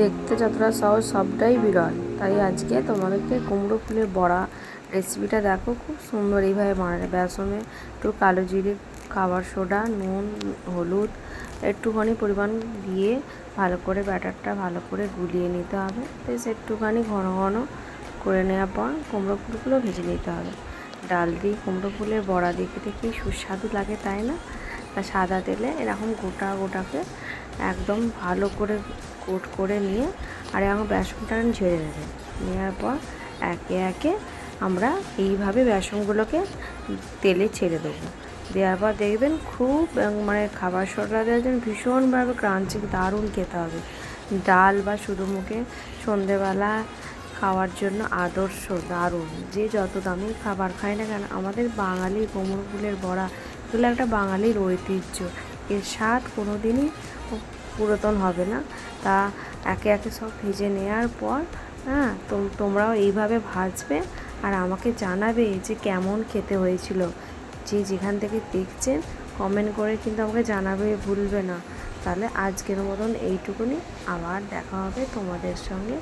দেখতে যতটা সহজ সবটাই বিরল। তাই আজকে তোমাদেরকে কুমড়ো ফুলের বড়া রেসিপিটা দেখো, খুব সুন্দর এইভাবে বানালে। বেসনে একটু কালো জিরে, খাবার সোডা, নুন, হলুদ একটুখানি পরিমাণ দিয়ে ভালো করে ব্যাটারটা ভালো করে গুলিয়ে নিতে হবে। বেশ একটুখানি ঘন ঘন করে নেওয়ার পর কুমড়ো ফুলগুলো ভেজে নিতে হবে। ডাল দিয়ে কুমড়ো ফুলের বড়া দেখতে কি সুস্বাদু লাগে, তাই না? তা সাদা তেলে এরকম গোটা গোটাকে একদম ভালো করে কোট করে নিয়ে আর এখন বেসনটা ঝেড়ে নেবে। নেওয়ার পর একে একে আমরা এইভাবে বেসনগুলোকে তেলে ছেড়ে দেবো। দেওয়ার পর দেখবেন খুব মানে খাবার সোডা দেওয়ার জন্য ভীষণভাবে ক্রাঞ্চি, দারুণ খেতে হবে। ডাল বা শুধু মুখে সন্ধেবেলা খাওয়ার জন্য আদর্শ, দারুণ। যে যত দামি খাবার খায় না কেন, আমাদের বাঙালি কুমড়ো ফুলের বড়া এগুলো একটা বাঙালির ঐতিহ্য। এর স্বাদ কোনো দিনই পুরাতন হবে না। তা একে একে সব ভেজে নেওয়ার পর তোমরাও এইভাবে ভাজবে আর আমাকে জানাবে যে কেমন খেতে হয়েছিল। যে যেখান থেকে দেখছেন কমেন্ট করে কিন্তু আমাকে জানাবে, ভুলবে না। তাহলে আজকের মতন এইটুকুনি, আবার দেখা হবে তোমাদের সঙ্গে